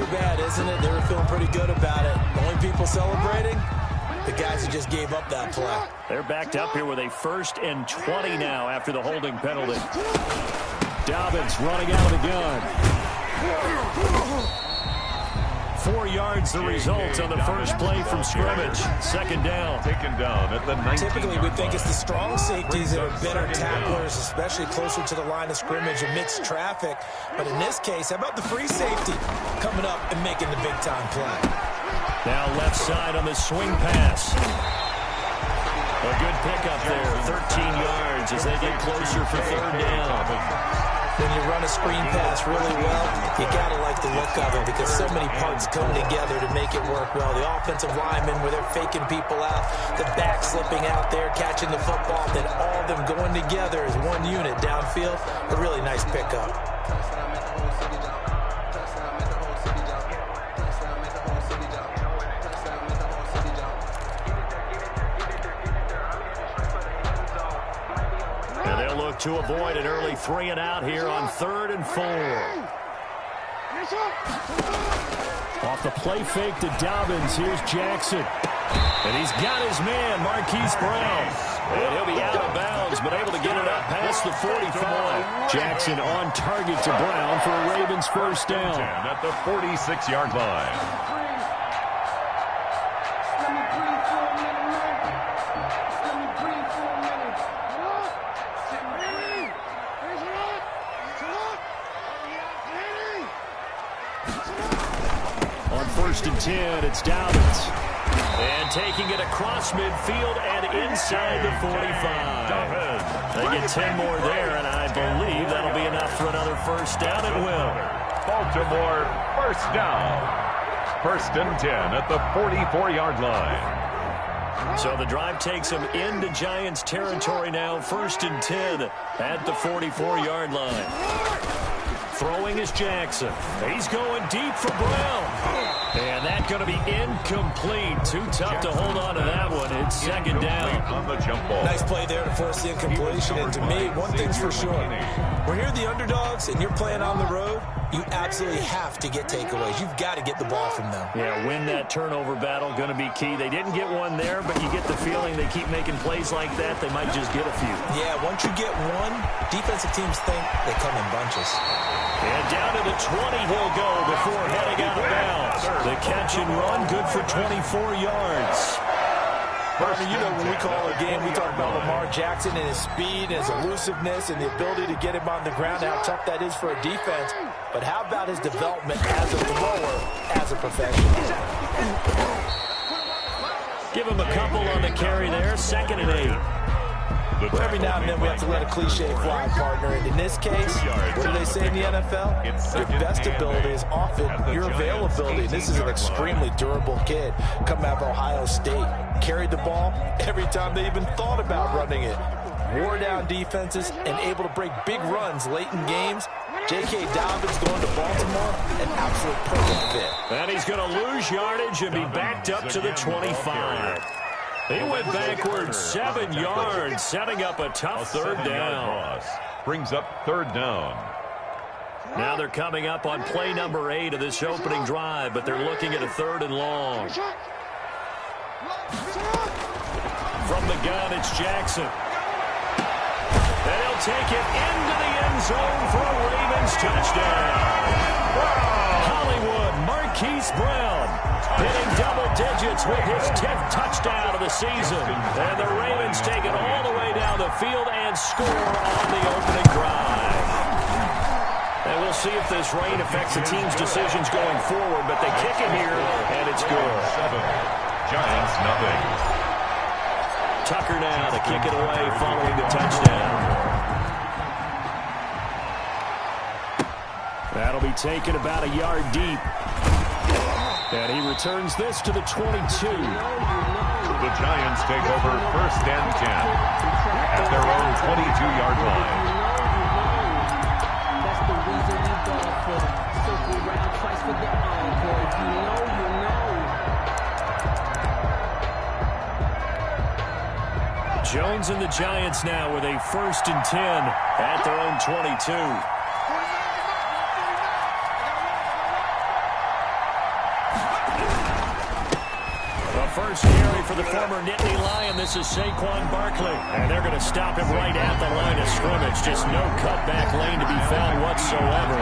too bad, isn't it? They were feeling pretty good about it. The only people celebrating, the guys who just gave up that play. They're backed up here with a 1st and 20 now after the holding penalty. Dobbins running out of the gun. 4 yards the result on the first play from scrimmage. 2nd down. Taken down at the 19. Typically, we think it's the strong safeties that are better tacklers, especially closer to the line of scrimmage amidst traffic. But in this case, how about the free safety coming up and making the big-time play? Now left side on the swing pass. A good pickup there, 13 yards as they get closer for 3rd down. When you run a screen pass really well, you got to like the look of it because so many parts come together to make it work well. The offensive linemen, where they're faking people out, the back slipping out there, catching the football, then all of them going together as one unit downfield. A really nice pickup. To avoid an early 3 and out here on 3rd and 4. Off the play fake to Dobbins. Here's Jackson. And he's got his man, Marquise Brown. And he'll be out of bounds, but able to get it up past the 45. Jackson on target to Brown for a Ravens 1st down. At the 46-yard line. On 1st and 10, it's Dobbins. And taking it across midfield and inside the 45. They get 10 more there, and I believe that'll be enough for another 1st down. It will. Baltimore 1st down. 1st and 10 at the 44-yard line. So the drive takes them into Giants territory now. 1st and 10 at the 44-yard line. Throwing is Jackson. He's going deep for Brown. And that's going to be incomplete. Too tough to hold on to that one. It's 2nd down. On the jump ball. Nice play there to force the incompletion. And to me, one thing's for sure. When you're the underdogs and you're playing on the road, you absolutely have to get takeaways. You've got to get the ball from them. Yeah, win that turnover battle, going to be key. They didn't get one there, but you get the feeling they keep making plays like that, they might just get a few. Yeah, once you get one, defensive teams think they come in bunches. And down to the 20 he'll go before heading out of bounds. The catch and run, good for 24 yards. You know, when we call a game, we talk about Lamar Jackson and his speed and his elusiveness and the ability to get him on the ground, how tough that is for a defense. But how about his development as a thrower, as a professional? Give him a couple on the carry there, 2nd and 8. Well, every now and then we have to let a cliche fly, partner. And in this case, what do they say in the NFL? Your best ability is often your availability. And this is an extremely durable kid coming out of Ohio State. Carried the ball every time they even thought about running it. Wore down defenses and able to break big runs late in games. J.K. Dobbins going to Baltimore, an absolute perfect fit. And he's going to lose yardage and be backed up to the 25. He went backwards 7 yards, setting up a tough 3rd down. Brings up 3rd down. Now they're coming up on play number 8 of this opening drive, but they're looking at a 3rd and long. From the gun, it's Jackson. And he'll take it into the end zone for a Ravens touchdown. Hollywood, Marquise Brown, hitting double digits with his 10th touchdown of the season. And the Ravens take it all the way down the field and score on the opening drive. And we'll see if this rain affects the team's decisions going forward, but they kick it here, and it's good. 7. Giants, nothing. Tucker now to kick it away following the touchdown. That'll be taken about a yard deep. And he returns this to the 22. The Giants take over 1st and 10 at their own 22-yard line. That's the reason we ball for. Circle round twice for the encore. If you know, you know. Jones and the Giants now with a 1st and 10 at their own 22. first carry for the former Nittany Lion. This is Saquon Barkley. And they're going to stop him right at the line of scrimmage. Just no cutback lane to be found whatsoever.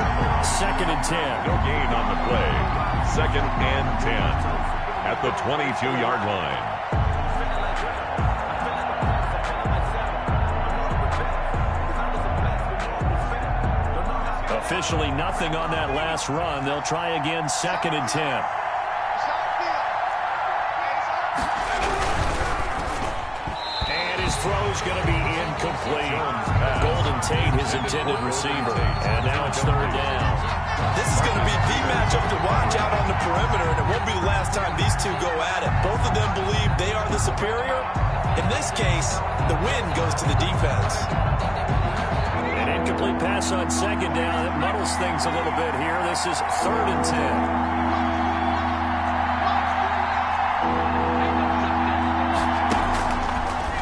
2nd and 10. No gain on the play. 2nd and 10 at the 22-yard line. Officially nothing on that last run. They'll try again, 2nd and 10. And his throw's going to be incomplete. Golden Tate, his intended receiver. And now it's 3rd down. This is going to be the matchup to watch out on the perimeter, and it won't be the last time these two go at it. Both of them believe they are the superior. In this case, the win goes to the defense. An incomplete pass on 2nd down. It muddles things a little bit here. This is 3rd and 10.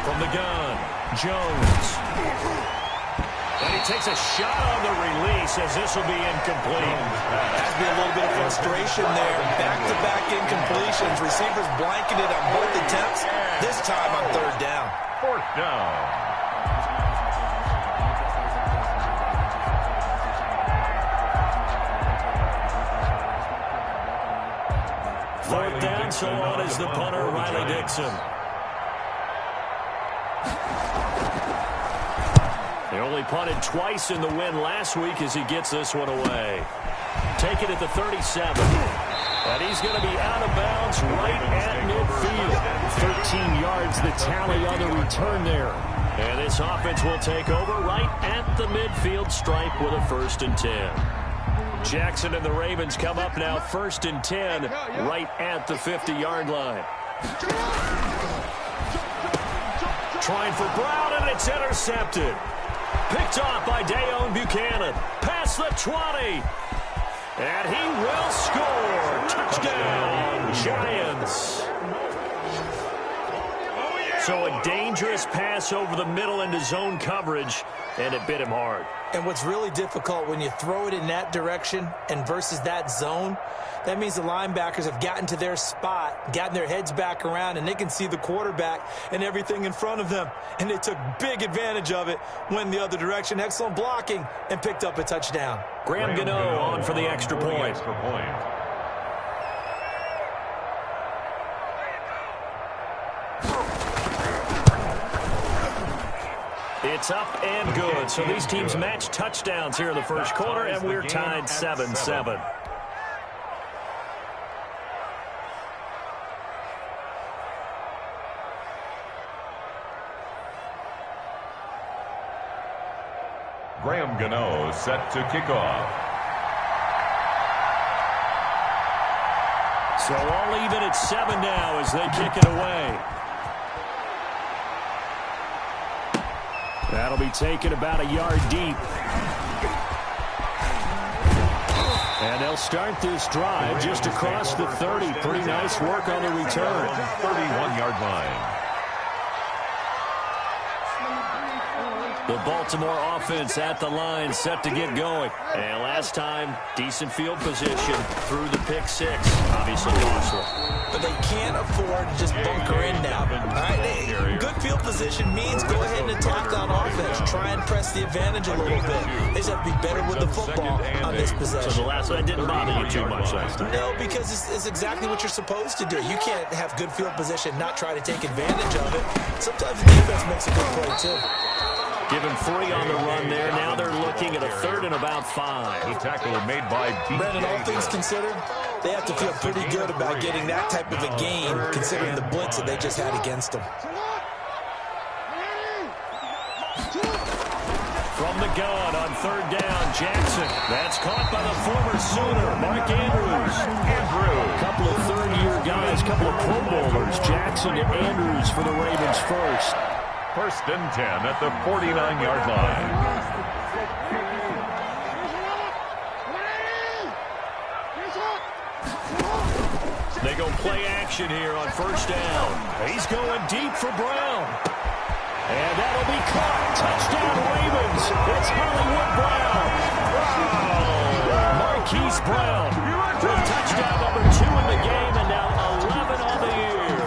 From the gun, Jones. And he takes a shot on the release as this will be incomplete. Has to be a little bit of frustration there. Back-to-back incompletions. Receivers blanketed on both attempts. This time on 3rd down. 4th down. Fourth down, so on is the punter, Riley Dixon. They only punted twice in the win last week as he gets this one away. Take it at the 37. And he's going to be out of bounds right at midfield. 13 yards the tally on the return there. And this offense will take over right at the midfield stripe with a 1st and 10. Jackson and the Ravens come up now 1st and 10 right at the 50-yard line. Trying for Brown, and it's intercepted. Picked off by Dayon Buchanan. Past the 20. And he will score. Touchdown, Giants. So a dangerous pass over the middle into zone coverage, and it bit him hard. And what's really difficult when you throw it in that direction and versus that zone, that means the linebackers have gotten to their spot, gotten their heads back around, and they can see the quarterback and everything in front of them. And they took big advantage of it, went the other direction. Excellent blocking, and picked up a touchdown. Graham Gano on for the extra point. It's up and good. So these teams match touchdowns here in the first quarter, and we're tied 7-7. Graham Gano set to kick off. So all even at 7 now as they kick it away. That'll be taken about a yard deep. And they'll start this drive just across the 30. Pretty nice work on the return. 31-yard line. The Baltimore offense at the line, set to get going. And last time, decent field position through the pick 6. Obviously costly. But they can't afford to just bunker in now. All right, good field position means go ahead and attack on offense. Try and press the advantage a little bit. They just have to be better with the football on this possession. So the last one didn't bother you too much last time? No, because it's exactly what you're supposed to do. You can't have good field position, not try to take advantage of it. Sometimes the defense makes a good play, too. Give him 3 on the run there. Now they're looking at a 3rd and about 5. The tackle made by Brandon, all things considered, they have to feel pretty good about getting that type of a game, considering the blitz that they just had against them. From the gun on 3rd down, Jackson. That's caught by the former Sooner, Mark Andrews. A couple of third-year guys, couple of Pro Bowlers. Jackson to Andrews for the Ravens first. 1st and 10 at the 49-yard line. They go play action here on 1st down. He's going deep for Brown. And that'll be caught. Touchdown Ravens. It's Hollywood Brown. Marquise Brown with touchdown number 2 in the game, and now 11 on the year.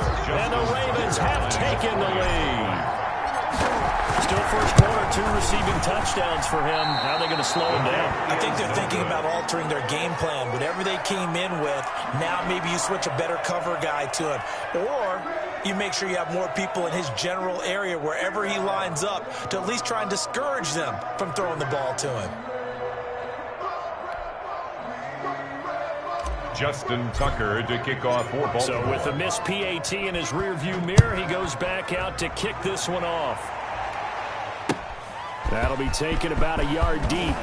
touchdowns for him. How are they going to slow him down? I think they're thinking about altering their game plan. Whatever they came in with, now maybe you switch a better cover guy to him. Or you make sure you have more people in his general area wherever he lines up to at least try and discourage them from throwing the ball to him. Justin Tucker to kick off for Baltimore. So with a missed PAT in his rearview mirror, he goes back out to kick this one off. That'll be taken about a yard deep.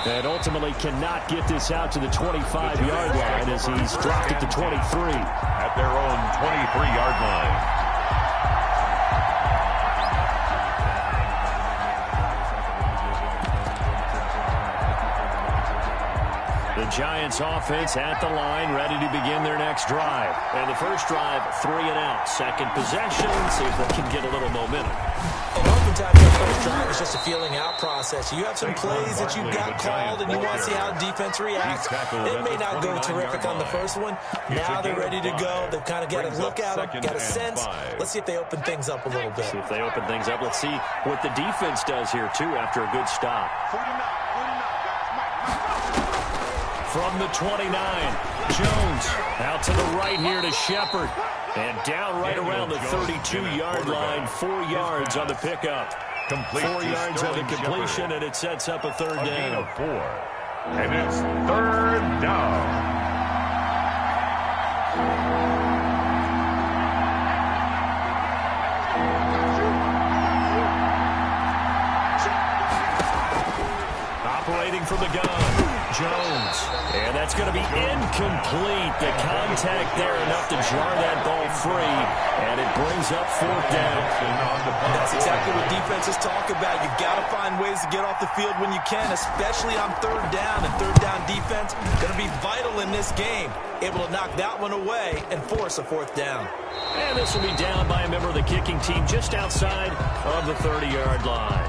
And ultimately cannot get this out to the 25-yard line as he's dropped at the 23. At their own 23-yard line. The Giants offense at the line, ready to begin their next drive. And the first drive, 3 and out. Second possession, see if they can get a little momentum. And oftentimes that first drive is just a feeling out process. You have some plays that you've got called and you want to see how defense reacts. It may not go terrific on the first one. Now they're ready to go. They've kind of got to look at them, got a sense. Let's see if they open things up a little bit. See if they open things up. Let's see what the defense does here, too, after a good stop. From the 29, Jones out to the right here to Shepard. And down right around the 32-yard line, 4 yards on the pickup. 4 yards on the completion, and it sets up a third down. A gain of 4. And it's third down. Operating from the gun, Jones. And that's going to be incomplete. The contact there enough to jar that ball free. And it brings up fourth down. That's exactly what defenses talk about. You've got to find ways to get off the field when you can, especially on third down. And third down defense going to be vital in this game. Able to knock that one away and force a fourth down. And this will be down by a member of the kicking team just outside of the 30-yard line.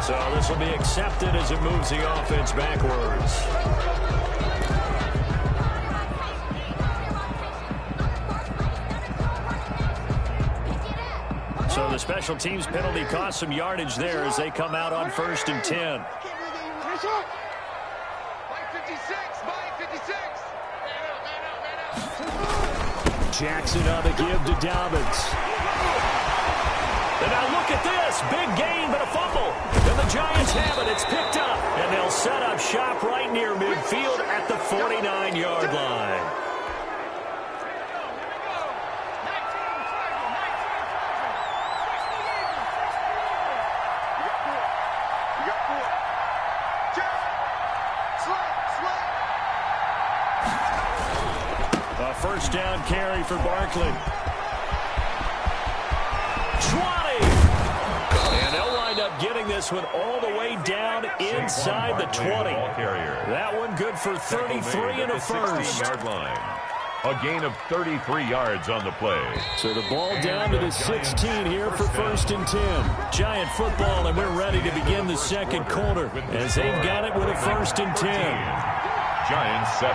So this will be accepted as it moves the offense backwards. So the special teams penalty cost some yardage there as they come out on 1st and 10. Jackson on the give to Dobbins. And now look at this. Big gain, but a fumble. And the Giants have it. It's picked up. And they'll set up shop right near midfield at the 49-yard line. A first down carry for Barkley. 20. And they'll wind up getting this one all the way down inside the 20. That one good for 33 and a first. A gain of 33 yards on the play. So the ball down to the 16 here for 1st and 10. Giant football, and we're ready to begin the second quarter as they've got it with a 1st and 10. Giants 7.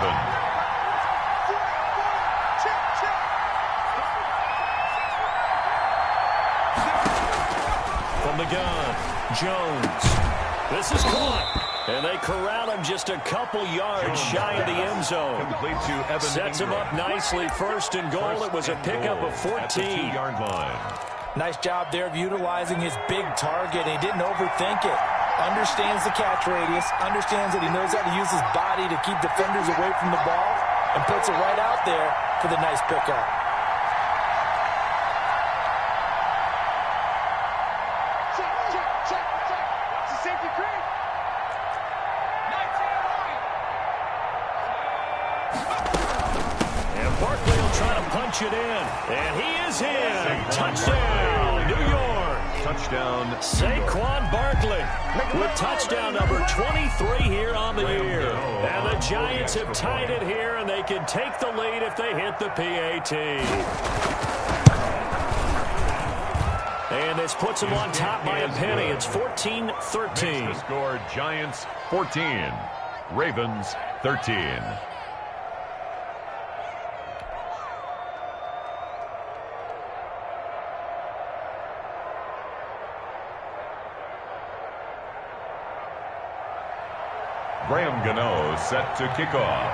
From the gun, Jones. This is caught. And they corral him just a couple yards shy of the end zone. Complete to Evan Sets him up nicely. 1st and goal. It was a pickup of 14. At the 2-yard line. Nice job there of utilizing his big target. He didn't overthink it. Understands the catch radius. Understands that he knows how to use his body to keep defenders away from the ball. And puts it right out there for the nice pickup. It in, and he is in. Touchdown, New York. Touchdown, Saquon Barkley with touchdown number 23 here on the year. And the Giants have tied it here, and they can take the lead if they hit the PAT. And this puts them on top by a penny. It's 14-13. The score, Giants 14, Ravens 13. Graham Gano set to kick off.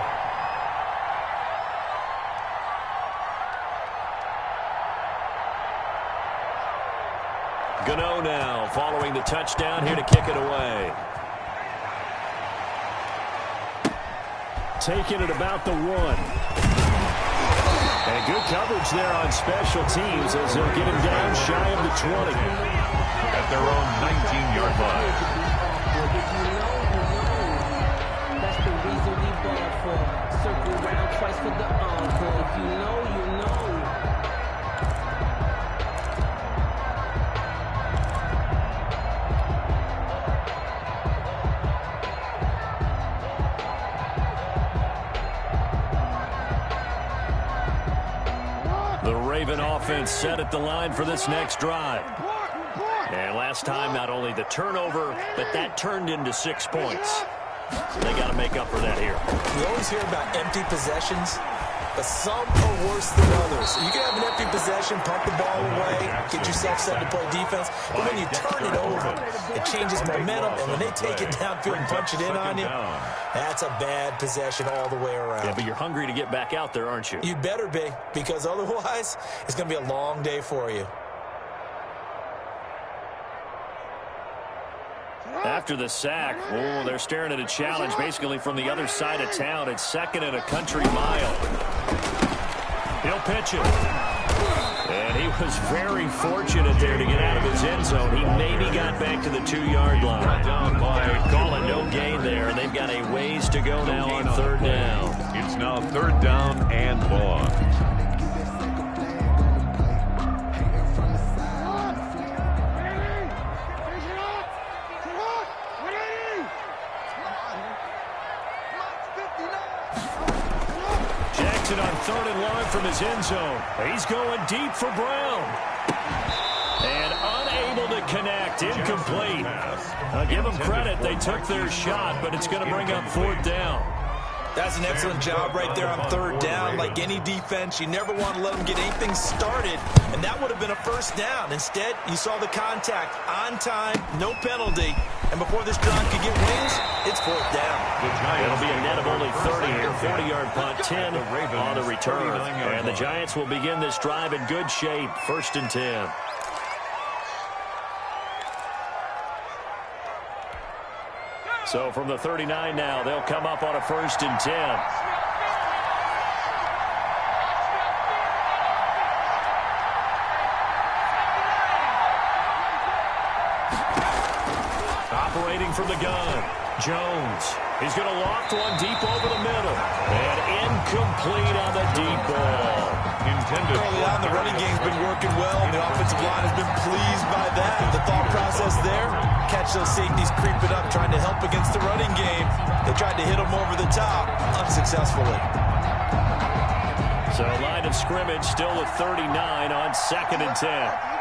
Gano now following the touchdown here to kick it away. Taking it about the 1. And good coverage there on special teams as they'll get him down shy of the 20. At their own 19-yard line. That's the reason we ball for. Circle around twice for the encore. If you know, you know. The Raven offense set at the line for this next drive. And last time, not only the turnover, but that turned into 6 points. So they got to make up for that here. We always hear about empty possessions, but some are worse than others. You can have an empty possession, pump the ball away, get yourself set to play defense, but when you turn it over, it changes momentum, and when they take it downfield and punch it in on you, that's a bad possession all the way around. Yeah, but you're hungry to get back out there, aren't you? You better be, because otherwise, it's going to be a long day for you. After the sack, they're staring at a challenge basically from the other side of town. It's 2nd and a country mile. He'll pitch it. And he was very fortunate there to get out of his end zone. He maybe got back to the 2-yard line. Calling no gain there, and they've got a ways to go now on 3rd down. It's now 3rd down and long. On 3rd and long from his end zone. He's going deep for Brown. And unable to connect. Incomplete. I'll give them credit. They took their shot, but it's going to bring up 4th down. That's an excellent job right there on 3rd down. Like any defense, you never want to let them get anything started, and that would have been a 1st down. Instead, you saw the contact on time, no penalty, and before this drive could get wings, it's 4th down. It'll be a net of only 30 here. 40-yard punt, 10 on the return. And the Giants will begin this drive in good shape. 1st and 10. So from the 39 now, they'll come up on a 1st and 10. Operating from the gun, Jones. He's going to loft one deep over the middle. And incomplete on the deep ball. Early on, the running game's been working well. The offensive line has been pleased by that. The thought process there, catch those safeties creeping up, trying to help against the running game. They tried to hit them over the top, unsuccessfully. So line of scrimmage still with 39 on 2nd and 10.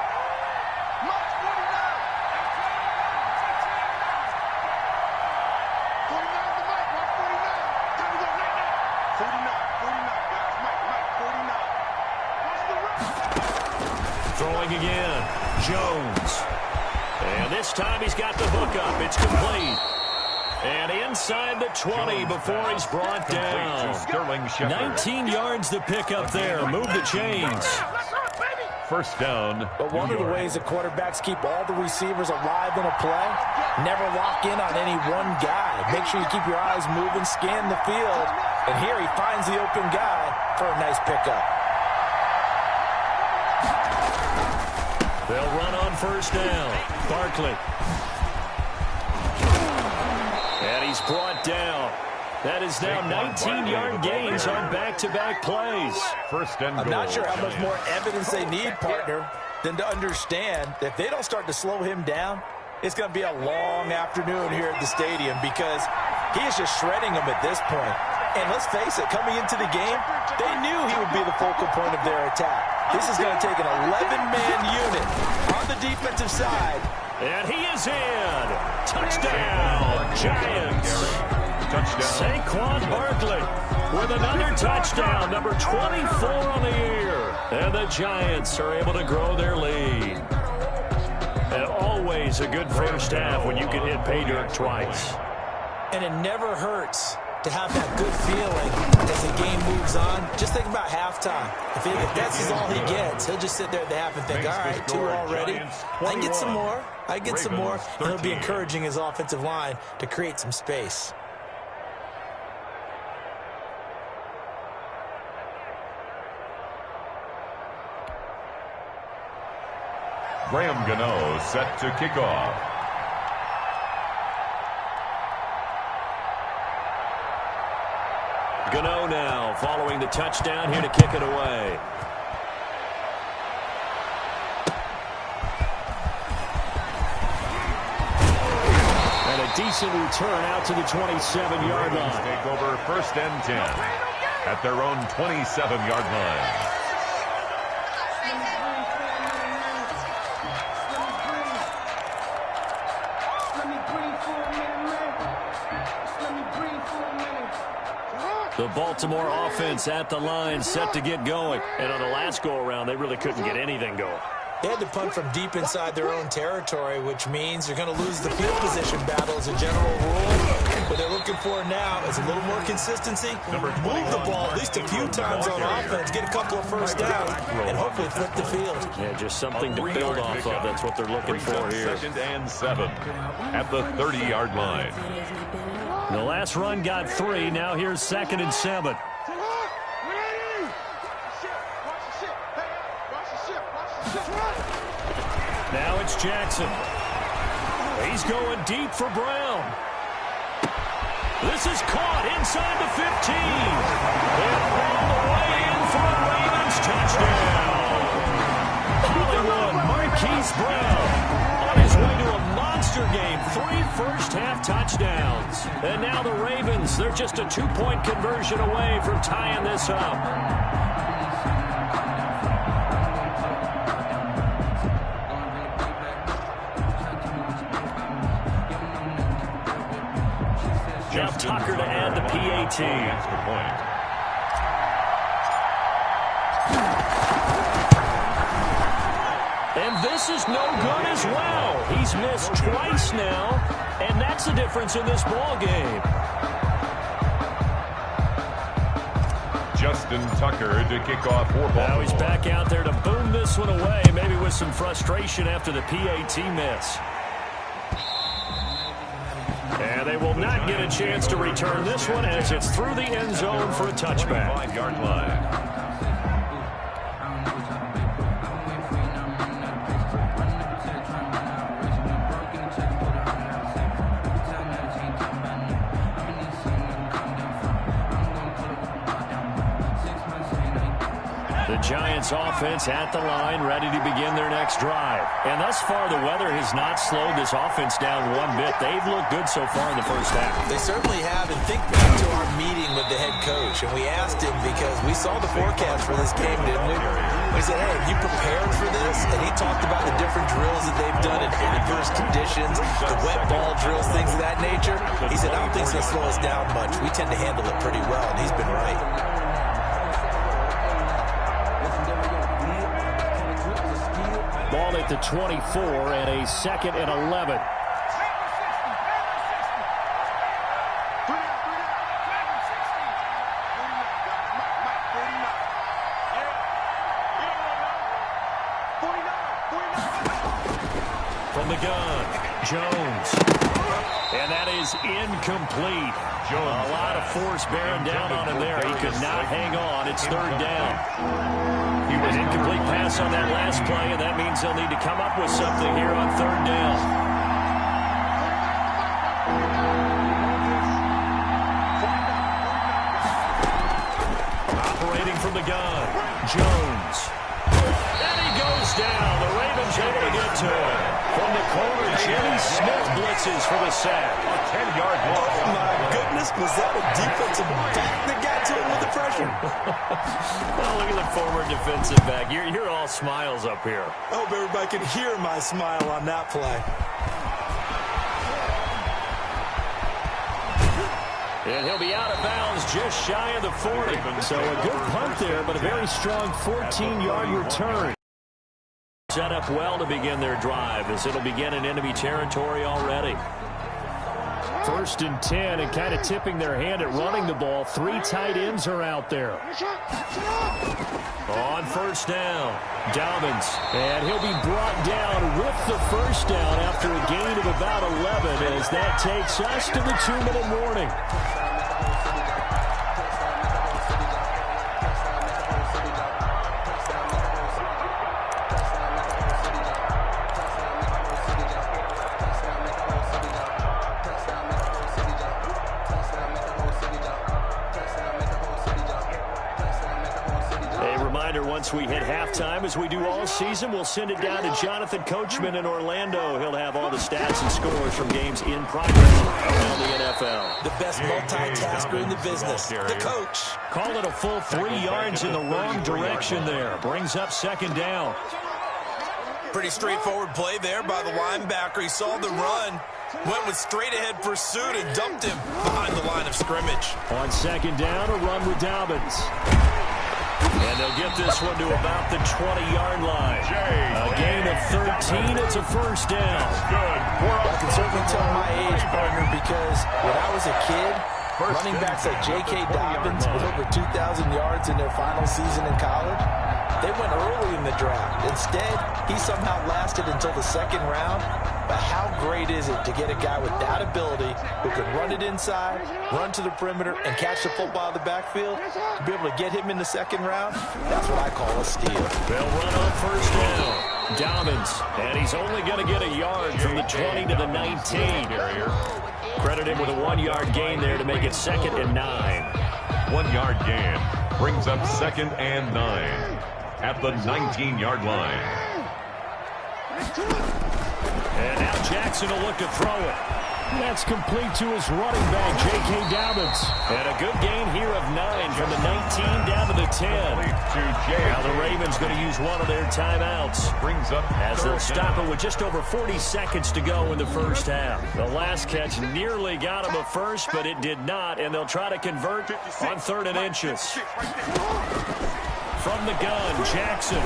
Throwing again, Jones. And this time he's got the hook up. It's complete. And inside the 20 before he's brought down. 19 yards to pick up there. Move the chains. 1st down. But one of the ways that quarterbacks keep all the receivers alive in a play, never lock in on any one guy. Make sure you keep your eyes moving, scan the field. And here he finds the open guy for a nice pickup. They'll run on 1st down. Barkley. And he's brought down. That is now 19-yard gains on back-to-back plays. 1st and goal. I'm not sure how much more evidence they need, partner, than to understand that if they don't start to slow him down, it's going to be a long afternoon here at the stadium because he is just shredding them at this point. And let's face it, coming into the game, they knew he would be the focal point of their attack. This is going to take an 11-man unit on the defensive side. And he is in. Touchdown, Giants. Touchdown. Saquon Barkley with another touchdown, number 24 on the year. And the Giants are able to grow their lead. And always a good 1st half when you can hit pay dirt twice. And it never hurts to have that good feeling as the game moves on. Just think about halftime. If that's all he gets, he'll just sit there at the half and think, all right, 2 already. I can get some more. I get some more. And he'll be encouraging his offensive line to create some space. Graham Gano set to kick off. Gano now following the touchdown here to kick it away. And a decent return out to the 27-yard line. Take over 1st and 10 at their own 27-yard line. The Baltimore offense at the line, set to get going. And on the last go-around, they really couldn't get anything going. They had to punt from deep inside their own territory, which means they're going to lose the field position battle as a general rule. What they're looking for now is a little more consistency. Move the ball at least a few times on offense, get a couple of first downs, and hopefully flip the field. Yeah, just something to build off of. That's what they're looking for here. 2nd and 7 at the 30-yard line. The last run got 3. Now here's 2nd and 7. Now it's Jackson. He's going deep for Brown. This is caught inside the 15. And all the way in for a Ravens touchdown. Hollywood Marquise Brown on his way to a monster game. 3 first-half touchdowns. And now the Ravens, they're just a 2-point conversion away from tying this up. Jeff Tucker to add the PAT. That's the point. And this is no good as well. He's missed twice now, and that's the difference in this ball game. Justin Tucker to kick off for Baltimore. Now he's back out there to boom this one away, maybe with some frustration after the PAT miss. And they will not get a chance to return this one as it's through the end zone for a touchback. 5-yard line. The Giants offense at the line, ready to begin their next drive. And thus far, the weather has not slowed this offense down one bit. They've looked good so far in the first half. They certainly have. And think back to our meeting with the head coach. And we asked him because we saw the forecast for this game, didn't we? We said, hey, have you prepared for this? And he talked about the different drills that they've done in adverse conditions, the wet ball drills, things of that nature. He said, I don't think it's going to slow us down much. We tend to handle it pretty well, and he's been right. Ball at the 24 and a 2nd and 11. From the gun, Jones. And that is incomplete. Jones. A lot of force bearing down on him there. He could not hang on. It's 3rd down. An incomplete pass on that last play, and that means they'll need to come up with something here on 3rd down. Operating from the gun, Jones. And he goes down. The Ravens able to get to him. From the corner, Jimmy Smith blitzes for the sack. A 10-yard loss. Oh, my goodness. Was that a defensive back that got to him with the pressure? Well, look at the former defensive back. You're all smiles up here. I hope everybody can hear my smile on that play. And he'll be out of bounds just shy of the 40. So a good punt there, but a very strong 14-yard return. Set up well to begin their drive as it'll begin in enemy territory already. 1st and 10, and kind of tipping their hand at running the ball. 3 tight ends are out there. On 1st down, Dobbins, and he'll be brought down with the 1st down after a gain of about 11, as that takes us to the 2-minute warning. Once we hit halftime, as we do all season, we'll send it down to Jonathan Coachman in Orlando. He'll have all the stats and scores from games in progress around the NFL. The best multitasker in the business, the coach. Call it a full 3 yards in the wrong direction there. Brings up 2nd down. Pretty straightforward play there by the linebacker. He saw the run, went with straight-ahead pursuit, and dumped him behind the line of scrimmage. On 2nd down, a run with Dobbins. And they'll get this one to about the 20-yard line. A gain of 13. It's a 1st down. I can certainly tell my age, partner, because when I was a kid, running backs like J.K. Dobbins with over 2,000 yards in their final season in college, they went early in the draft. Instead, he somehow lasted until the 2nd round. But how great is it to get a guy with that ability who can run it inside, run to the perimeter, and catch the football in the backfield? To be able to get him in the 2nd round, that's what I call a steal. They'll run on 1st down. Dobbins, and he's only going to get a yard from the 20 to the 19. Credit him with a 1-yard gain there to make it 2nd and 9. 1-yard gain brings up 2nd and 9 at the 19-yard line. And now Jackson will look to throw it. That's complete to his running back, J.K. Dobbins. And a good gain here of 9 from the 19 down to the 10. Now the Ravens going to use one of their timeouts. Brings up as they'll stop it with just over 40 seconds to go in the 1st half. The last catch nearly got him a first, but it did not, and they'll try to convert on 3rd and inches. From the gun, Jackson.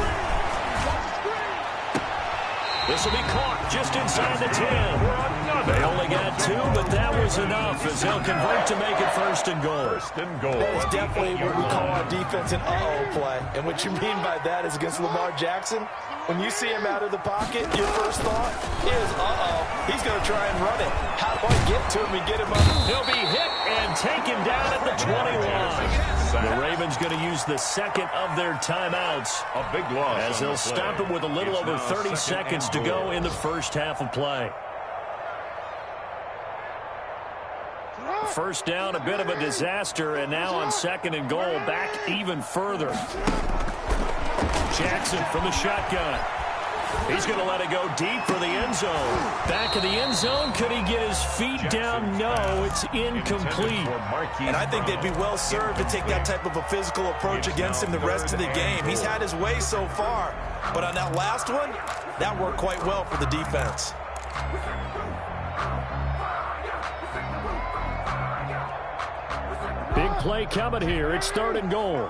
This will be caught just inside the 10. They only got 2, but that was enough as they'll convert to make it 1st and goal. That is definitely what we call our defense an uh-oh play. And what you mean by that is against Lamar Jackson, when you see him out of the pocket, your first thought is, uh-oh, he's going to try and run it. How do I get to him and get him up? He'll be hit and taken down at the 21. The Ravens going to use the 2nd of their timeouts. A big loss as they'll stop it with a little over 30 seconds to go in the 1st half of play. 1st down, a bit of a disaster, and now on 2nd and goal, back even further. Jackson from the shotgun. He's going to let it go deep for the end zone. Back of the end zone. Could he get his feet down? No, it's incomplete. And I think they'd be well served to take that type of a physical approach against him the rest of the game. He's had his way so far, but on that last one, that worked quite well for the defense. Big play coming here. It's 3rd and goal.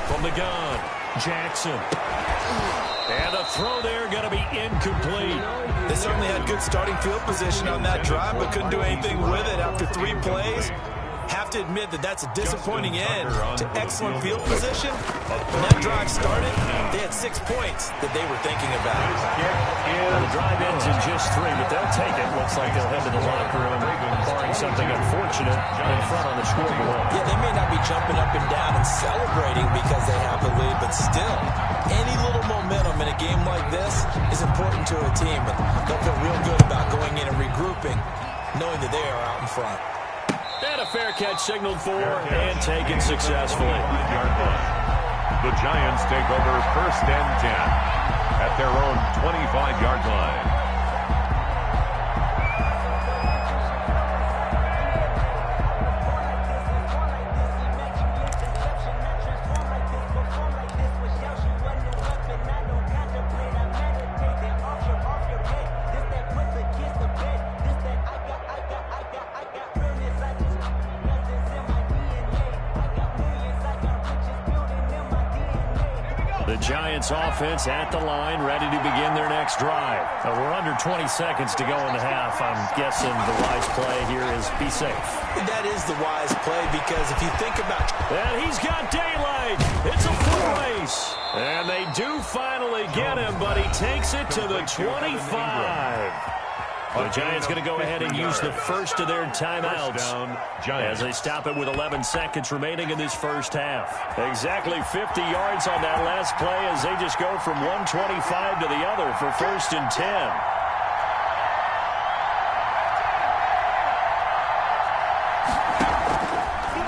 From the gun, Jackson. And the throw there going to be incomplete. They certainly had good starting field position on that drive, but couldn't do anything with it after 3 plays. Have to admit that that's a disappointing end to excellent field position. When that drive started, they had 6 points that they were thinking about. Well, the drive ends in just 3, but they'll take it. Looks like they'll head to the locker room, barring something unfortunate in front on the scoreboard. Yeah, they may not be jumping up and down and celebrating because they have the lead, but still, any little momentum in a game like this is important to a team, and they'll feel real good about going in and regrouping, knowing that they are out in front. And a fair catch signaled for and taken successfully. The Giants take over 1st and 10 at their own 25-yard line. The Giants offense at the line, ready to begin their next drive. We're under 20 seconds to go in the half. I'm guessing the wise play here is be safe. That is the wise play because if you think about it. And he's got daylight. It's a full race. And they do finally get him, but he takes it to the 25. The Giants going to go ahead and use the first of their timeouts as they stop it with 11 seconds remaining in this first half. Exactly 50 yards on that last play as they just go from 125 to the other for 1st and 10.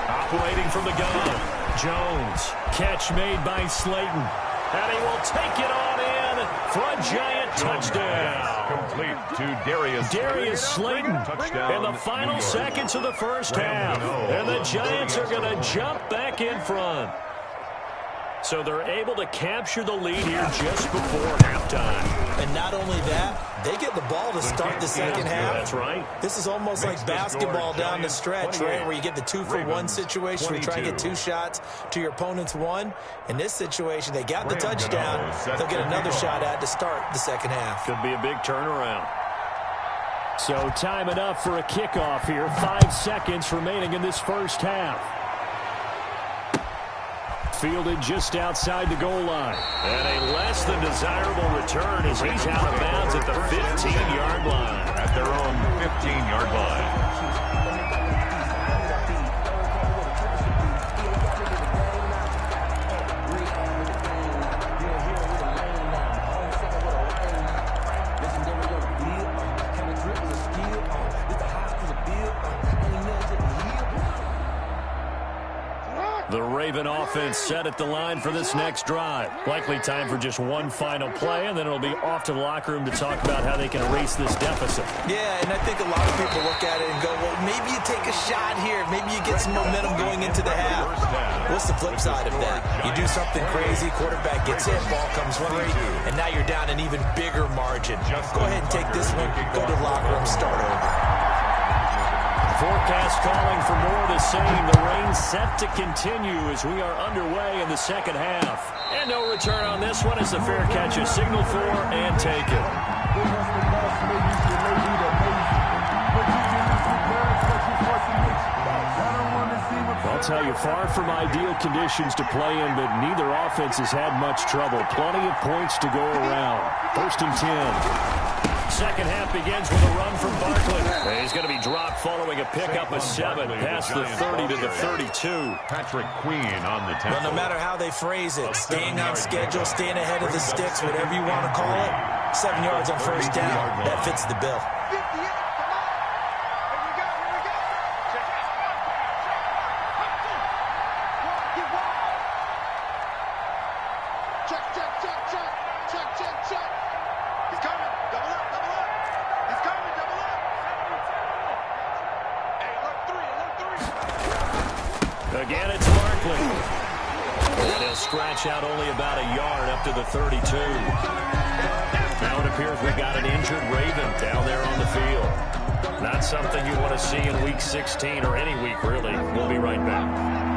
Operating from the gun, Jones. Catch made by Slayton. And he will take it on in for a Giant touchdown. Complete to Darius Slayton in the final seconds of the first half. And the Giants are going to jump back in front. So they're able to capture the lead here just before halftime. And not only that, they get the ball to start the second half. That's right. This is almost like basketball down the stretch, right, where you get the 2-for-1 situation where you try to get 2 shots to your opponent's 1. In this situation, they got the touchdown. They'll get another shot at to start the second half. Could be a big turnaround. So time enough for a kickoff here. 5 seconds remaining in this first half. Fielded just outside the goal line. And a less than desirable return as he's out of bounds at the 15-yard line. At their own 15-yard line. The Raven offense set at the line for this next drive. Likely time for just one final play, and then it'll be off to the locker room to talk about how they can erase this deficit. Yeah, and I think a lot of people look at it and go, well, maybe you take a shot here. Maybe you get some momentum going into the half. What's the flip side of that? You do something crazy, quarterback gets hit, ball comes free, and now you're down an even bigger margin. Go ahead and take this one, go to the locker room, start over. Forecast calling for more of the same. The rain set to continue as we are underway in the second half. And no return on this one as the fair catch is signaled for and taken. I'll tell you, far from ideal conditions to play in, but neither offense has had much trouble. Plenty of points to go around. 1st and 10. Second half begins with a run from Barkley. He's going to be dropped following a pickup of 7 past the 30 to the 32. Patrick Queen on the tackle. Well, no matter how they phrase it, staying on schedule, staying ahead of the sticks, whatever you want to call it, 7 yards on first down, that fits the bill. Again, it's Barkley. And he'll scratch out only about a yard up to the 32. Now it appears we've got an injured Raven down there on the field. Not something you want to see in Week 16 or any week, really. We'll be right back.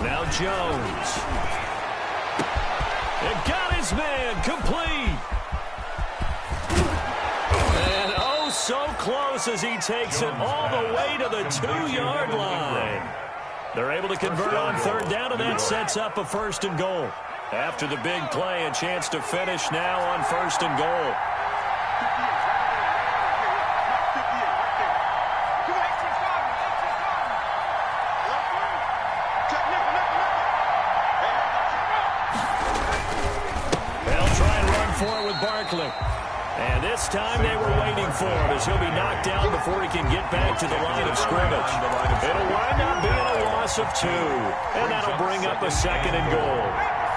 Now Jones. It got his man complete. And oh, so close as he takes it all the way to the 2-yard line. They're able to convert on 3rd down, and that sets up a 1st and goal. After the big play, a chance to finish now on 1st and goal. And this time they were waiting for him as he'll be knocked down before he can get back to the line of scrimmage. It'll wind up being a loss of 2. And that'll bring up a 2nd and goal.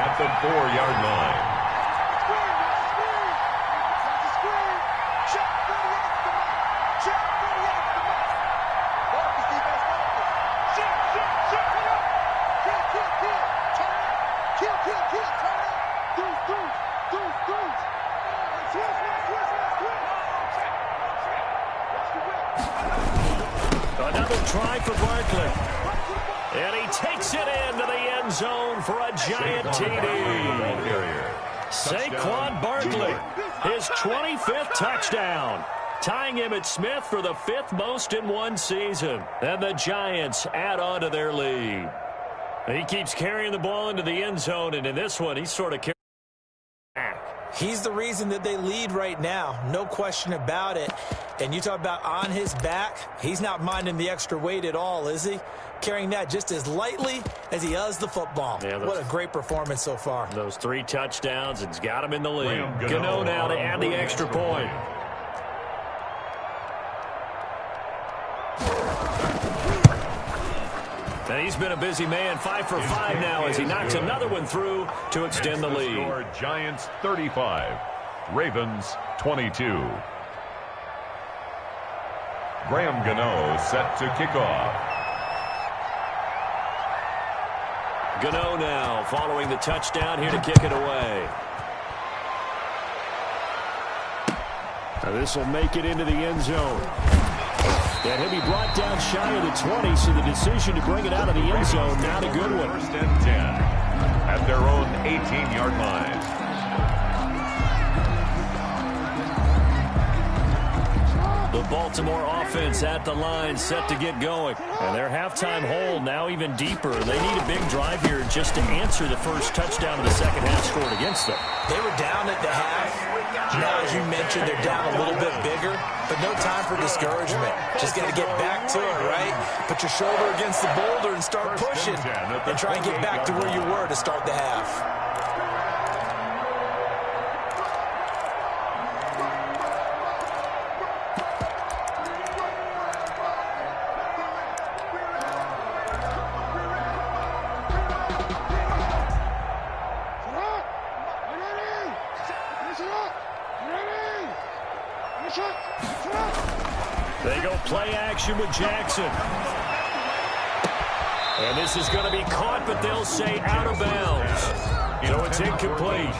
At the 4-yard line. try for Barkley. And he takes it into the end zone for a giant TD. Saquon Barkley, his 25th touchdown, tying Emmitt Smith for the 5th most in one season. And the Giants add on to their lead. He keeps carrying the ball into the end zone, and in this one, he's sort of carrying back. He's the reason that they lead right now, no question about it. And you talk about on his back, he's not minding the extra weight at all, is he? Carrying that just as lightly as he does the football. Yeah, what a great performance so far. Those 3 touchdowns, it's got him in the lead. Gano now to add the extra point. And he's been a busy man, 5 for 5 now as he knocks another one through to extend the lead. Giants 35, Ravens 22. Graham Gano set to kick off. Gano now following the touchdown here to kick it away. Now this will make it into the end zone. And he'll be brought down shy of the 20, so the decision to bring it out of the end zone, not a good one. 1st and 10 at their own 18-yard line. The Baltimore offense at the line set to get going. And their halftime hole now even deeper. They need a big drive here just to answer the first touchdown of the second half scored against them. They were down at the half. Now, as you mentioned, they're down a little bit bigger, but no time for discouragement. Just got to get back to it, right? Put your shoulder against the boulder and start pushing and try and get back to where you were to start the half. They go play action with Jackson. And this is going to be caught, but they'll say out of bounds. So it's incomplete.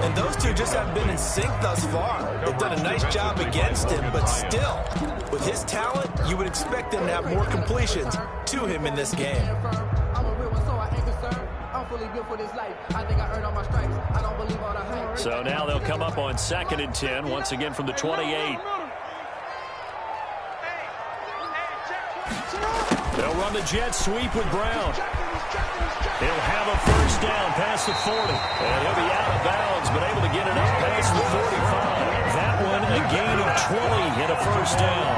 And those two just haven't been in sync thus far. They've done a nice job against him, but still, with his talent, you would expect them to have more completions to him in this game. So now they'll come up on 2nd and 10, once again from the 28. They'll run the jet sweep with Brown. He'll have a first down past the 40. And he'll be out of bounds, but able to get it up past the 45. That one a gain of 20 and a first down.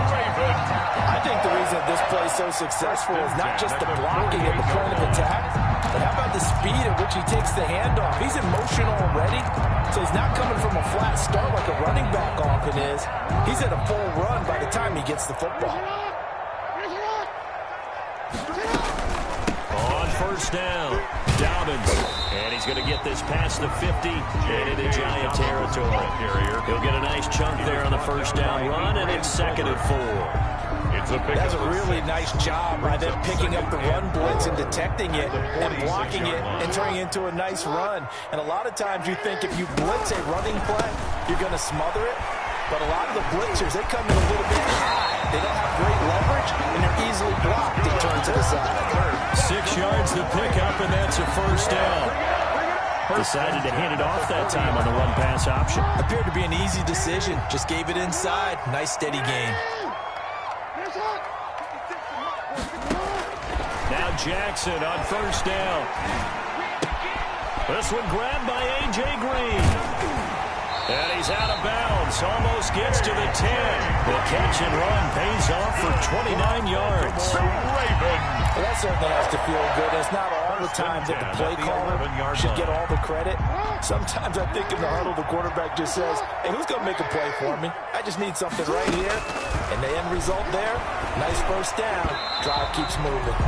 I think the reason this play is so successful is not just the blocking at the point of attack, but how about the speed at which he takes the handoff? He's in motion already, so he's not coming from a flat start like a running back often is. He's at a full run by the time he gets the football. On first down, Dobbins. And he's going to get this past the 50 and into Giant territory. He'll get a nice chunk there on the first down run, and it's 2nd and 4. That's a really nice job by them picking up the run blitz and detecting it and blocking it and turning it into a nice run. And a lot of times you think if you blitz a running play, you're going to smother it. But a lot of the blitzers, they come in a little bit high. They don't have great leverage, and they're easily blocked and turned to the side. 6 yards to pick up, and that's a first down. Decided to hand it off that time on the run-pass option. Appeared to be an easy decision. Just gave it inside. Nice, steady gain. Now Jackson on first down. This one grabbed by A.J. Green. And he's out of bounds. Almost gets to the 10. The catch and run pays off for 29 yards. Well, that certainly has to feel good. It's not all the time that the play caller should get all the credit. Sometimes I think in the huddle, the quarterback just says, hey, who's going to make a play for me? I just need something right here. And the end result there, nice first down. Drive keeps moving.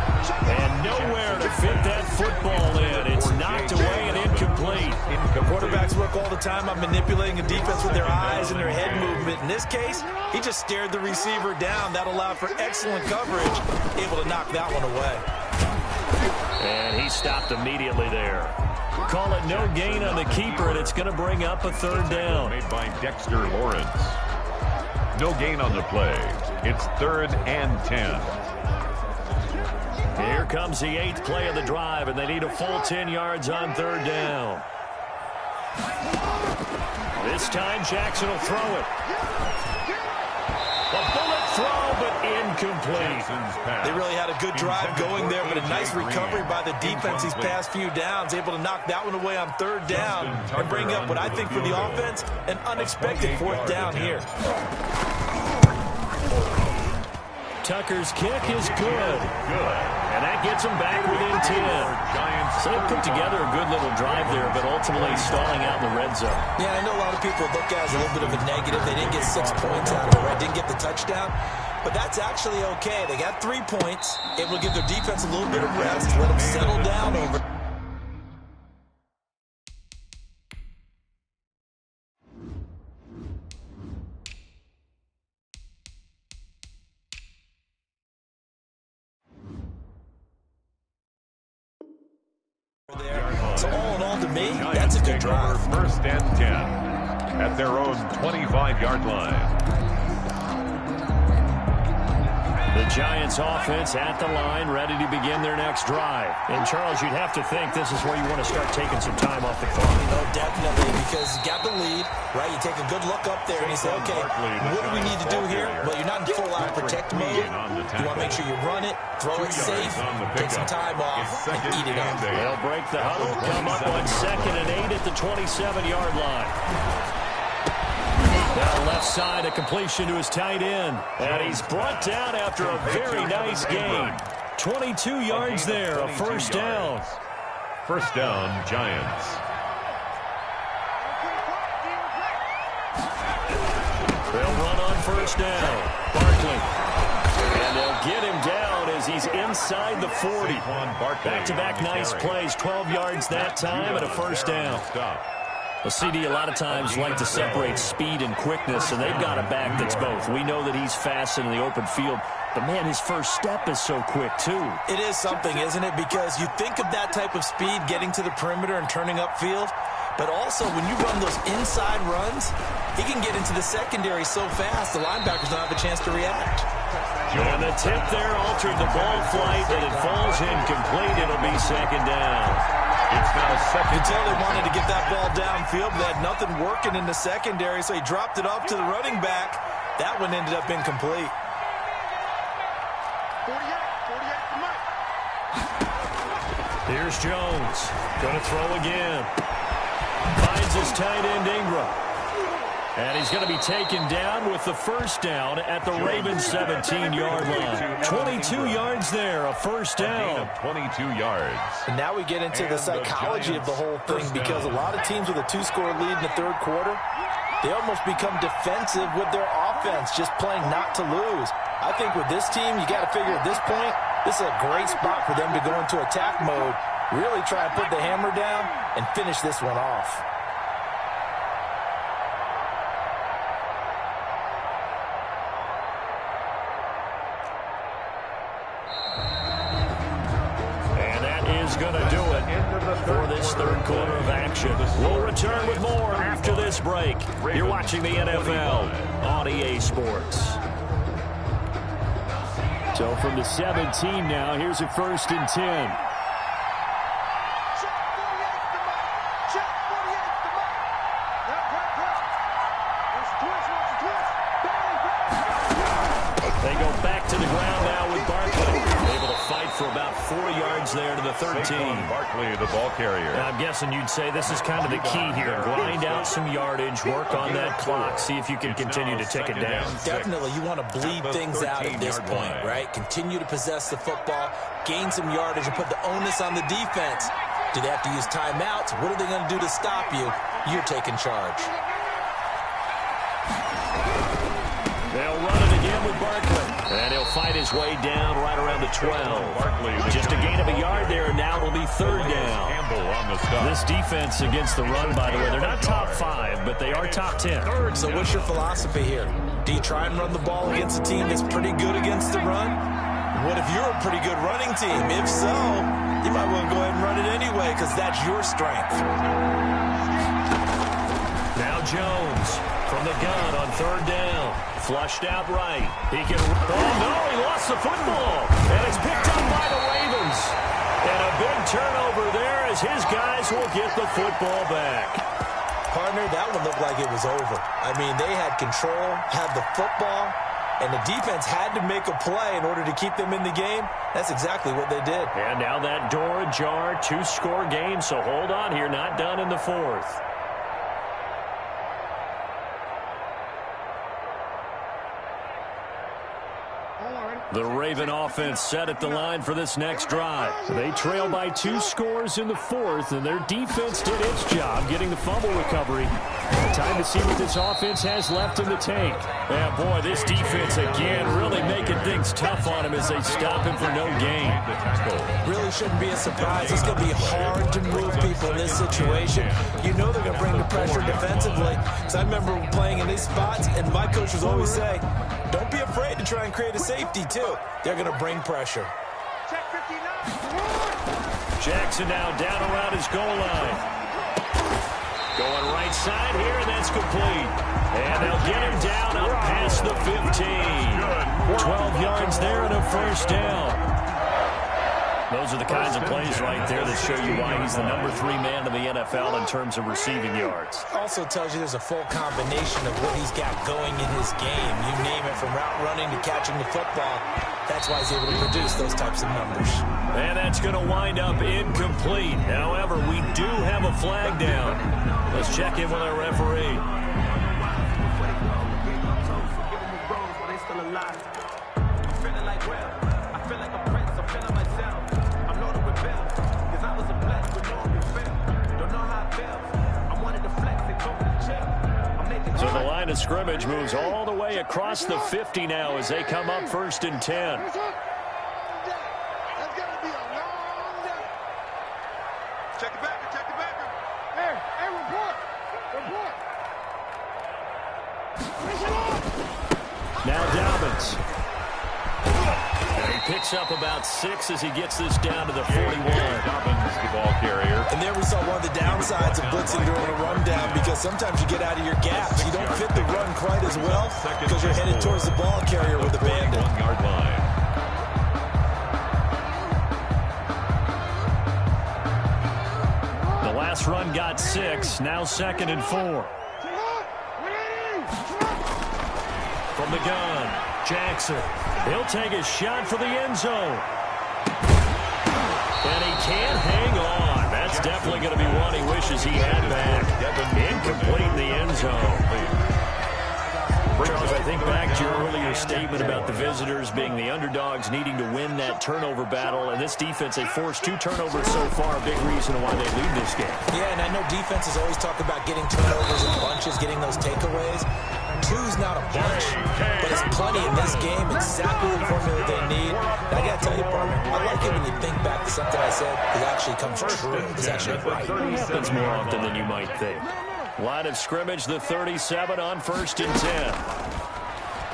And nowhere to fit that football in. It's knocked away and incomplete. The quarterbacks work all the time on manipulating a defense with their eyes and their head movement. In this case, he just stared the receiver down. That allowed for excellent coverage, able to knock that one away. And he stopped immediately there. Call it no gain on the keeper, and it's going to bring up a 3rd down. Made by Dexter Lawrence. No gain on the play. It's 3rd and 10. comes the 8th play of the drive, and they need a full 10 yards on 3rd down. This time, Jackson will throw it. A bullet throw, but incomplete. They really had a good drive going there, but a nice recovery by the defense these past few downs, able to knock that one away on 3rd down and bring up what I think for the offense, an unexpected 4th down here. Tucker's kick is good. And that gets them back within 10. So they put together a good little drive there, but ultimately stalling out in the red zone. Yeah, I know a lot of people look at it as a little bit of a negative. They didn't get 6 points out of it, right? Didn't get the touchdown. But that's actually okay. They got 3 points, able to give their defense a little bit of rest, let them settle down over. So all in all, to me, that's a good drive. 1st and 10 at their own 25-yard line. The Giants offense at the line, ready to begin their next drive. And, Charles, you'd have to think this is where you want to start taking some time off the clock. Definitely, because you got the lead, right? You take a good look up there and you say, okay, what do we need to do here? Well, you're not in full-out protect mode. You want to make sure you run it, throw it safe, take some time off, and eat it up. They'll break the huddle, come up on 2nd and 8 at the 27-yard line. Now left side, a completion to his tight end. And he's brought down after a very nice gain. 22 yards there, a 1st down. 1st down, Giants. They'll run on 1st down. Barkley. And they'll get him down as he's inside the 40. Back-to-back nice plays, 12 yards that time and a 1st down. Well, CD, a lot of times like to separate speed and quickness, and they've got a back that's both. We know that he's fast in the open field, but, man, his first step is so quick, too. It is something, isn't it? Because you think of that type of speed getting to the perimeter and turning upfield, but also when you run those inside runs, he can get into the secondary so fast the linebackers don't have a chance to react. And the tip there altered the ball flight, and it falls incomplete. It'll be 2nd down. It's now 2nd. You can tell they wanted to get that ball downfield, but they had nothing working in the secondary, so he dropped it off to the running back. That one ended up incomplete. 48. Here's Jones. Going to throw again. Finds his tight end, Ingram. And he's going to be taken down with the 1st down at the Ravens' 17-yard line. 22 yards there, a 1st down. 22 yards. And now we get into the psychology of the whole thing, because a lot of teams with a 2-score lead in the 3rd quarter, they almost become defensive with their offense, just playing not to lose. I think with this team, you got to figure at this point, this is a great spot for them to go into attack mode, really try and put the hammer down and finish this one off. Going to do it for this 3rd quarter of action. We'll return with more after this break. You're watching the NFL on EA Sports. So from the 17 now, here's a 1st and 10. They go back to the ground now with Barkley. Able to fight for about 4 yards there to the 13. Barkley, the ball carrier. And I'm guessing you'd say this is kind of the key here. Grind out some yardage, work on that clock, see if you can continue to tick it down. Definitely, you want to bleed things out at this point, right? Continue to possess the football, gain some yardage, and put the onus on the defense. Do they have to use timeouts? What are they going to do to stop you? You're taking charge. They'll run it again with Barkley. And he'll fight his way down right around the 12. Just a gain of a yard there, and now it'll be 3rd down. This defense against the run, by the way, they're not top 5, but they are top 10. So what's your philosophy here? Do you try and run the ball against a team that's pretty good against the run? What if you're a pretty good running team? If so, you might want to go ahead and run it anyway, because that's your strength. Now Jones from the gun on 3rd down. Flushed out right. He can... Oh, no, he lost the football. And it's picked up by the Ravens. will get the football back. Partner, that one looked like it was over. I mean, they had control, had the football, and the defense had to make a play in order to keep them in the game. That's exactly what they did. And now that door ajar, 2-score game, so hold on here, not done in the fourth. The Raven offense set at the line for this next drive. They trail by 2 scores in the fourth, and their defense did its job getting the fumble recovery. Time to see what this offense has left in the tank. Yeah, boy, this defense again really making things tough on him as they stop him for no gain. Really shouldn't be a surprise. It's going to be hard to move people in this situation. You know they're going to bring the pressure defensively. So I remember playing in these spots, and my coach was always saying, don't be afraid to try and create a safety, too. They're going to bring pressure. Jackson now down around his goal line. Going right side here, and that's complete. And they'll get him down up past the 15. 12 yards there and a first down. Those are the kinds of plays right there that show you why he's the number 3 man in the NFL in terms of receiving yards. Also tells you there's a full combination of what he's got going in his game. You name it, from route running to catching the football. That's why he's able to produce those types of numbers. And that's going to wind up incomplete. However, we do have a flag down. Let's check in with our referee. So the line of scrimmage moves all the way across the 50 now as they come up 1st and 10. Check it back, check it back. Hey, report. Now Dobbins. And he picks up about 6 as he gets this down to the 41. Dobbins, the ball carrier. And there we saw one of the downsides of blitzing during a rundown, because sometimes you get out of your gaps. You don't fit the run quite as well because you're headed towards the ball carrier with a bandit. 1-yard line. The last run got 6. Now 2nd and 4. From the gun, Jackson. He'll take a shot for the end zone. And he can't hang on. That's definitely going to be one he wishes he had back. Incomplete in the end zone. Charles, I think back to your earlier statement about the visitors being the underdogs needing to win that turnover battle. And this defense, they forced 2 turnovers so far, a big reason why they lead this game. Yeah, and I know defenses always talk about getting turnovers in bunches, getting those takeaways. 2's not a bunch, but it's plenty in this game. Exactly the formula they need. And I got to tell you, partner, I like it when you think back to something I said. It actually comes true. It's actually right. It happens more often than you might think. Line of scrimmage, the 37 on 1st and 10.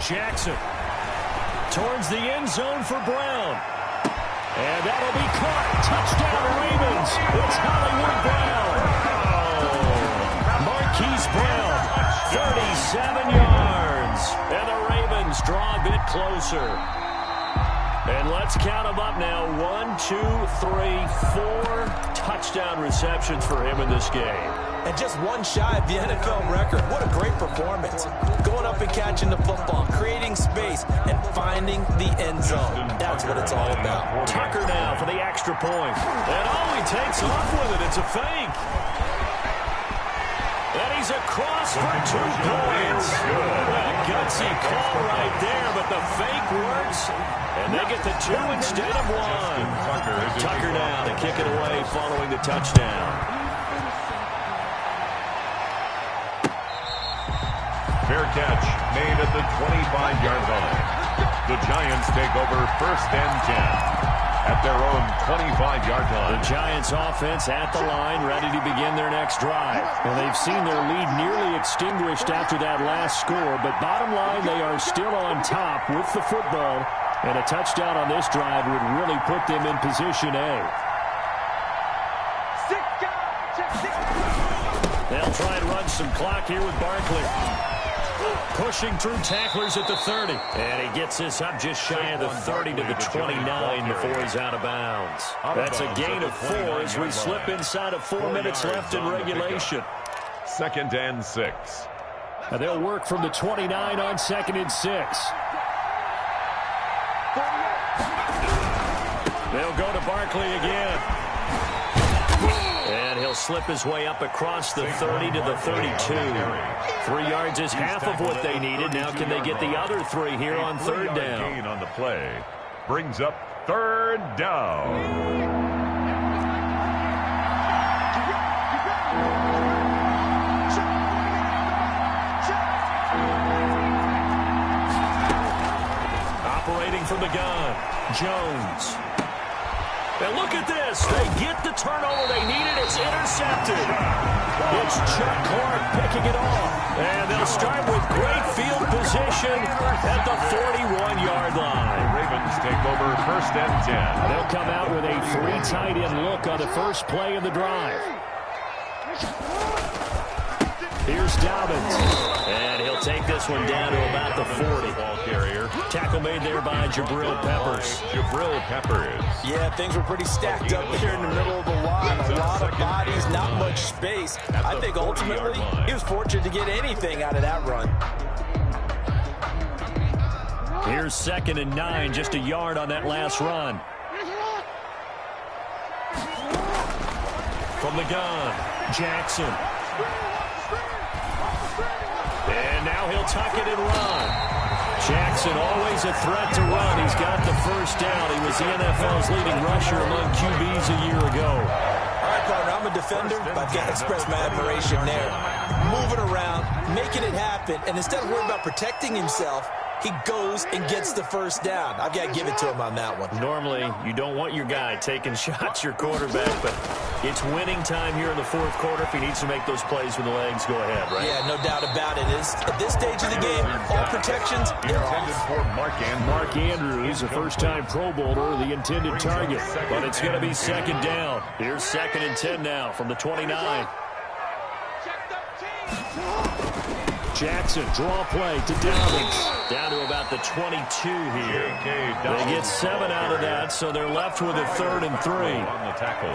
Jackson towards the end zone for Brown. And that'll be caught. Touchdown Ravens. It's Hollywood Brown. Marquise Brown, 37 yards. And the Ravens draw a bit closer. And let's count them up now. 1, 2, 3, 4 touchdown receptions for him in this game. And just one shy of the NFL record. What a great performance. Going up and catching the football, creating space, and finding the end zone. That's what it's all about. Tucker now for the extra point. And he takes off with it. It's a fake. And he's across for 2 points. A gutsy call right there, but the fake works. And they get the 2 instead of 1. Tucker now to kick it away following the touchdown. Fair catch made at the 25-yard line. The Giants take over 1st and 10 at their own 25-yard line. The Giants offense at the line, ready to begin their next drive. And they've seen their lead nearly extinguished after that last score, but bottom line, they are still on top with the football, and a touchdown on this drive would really put them in position A. They'll try and run some clock here with Barkley. pushing through tacklers at the 30. And he gets this up just shy of the 30 to the 29 before he's out of bounds. That's a gain of 4 as we slip inside of 4 minutes left in regulation. 2nd and 6. And they'll work from the 29 on 2nd and 6. They'll go to Barkley again. And he'll slip his way up across the 30 to the 32. 3 yards is half of what they needed. Now can they get the other 3 here on 3rd down? Gain on the play brings up 3rd down. Operating from the gun, Jones. And look at this. They get the turnover they needed. It's intercepted. It's Chuck Clark picking it off. And they'll start with great field position at the 41-yard line. The Ravens take over 1st and 10. They'll come out with a 3 tight end look on the first play of the drive. Here's Dobbins. And he'll take this one down to about the 40. Ball carrier. Tackle made there by Jabril Peppers. Jabril Peppers. Yeah, things were pretty stacked up there in the middle of the line. A lot of bodies, not much space. I think ultimately he was fortunate to get anything out of that run. Here's 2nd and 9, just a yard on that last run. From the gun, Jackson. And now he'll tuck it and run. Jackson, always a threat to run. He's got the first down. He was the NFL's leading rusher among QBs a year ago. All right, partner, I'm a defender, but I've got to express my admiration there. Moving around, making it happen, and instead of worrying about protecting himself, he goes and gets the first down. I've got to give it to him on that one. Normally, you don't want your guy taking shots, your quarterback, but it's winning time here in the 4th quarter. If he needs to make those plays with the legs, go ahead, right? Yeah, no doubt about it. At this stage of the game, all protections, they're off. For Mark Andrews, a first-time Pro Bowler, the intended target. But it's going to be 2nd down. Here's 2nd and 10 now from the 29. Jackson, draw play to Dobbins. Down to about the 22 here. They get 7 out of that, so they're left with a 3rd and 3. on the tackle.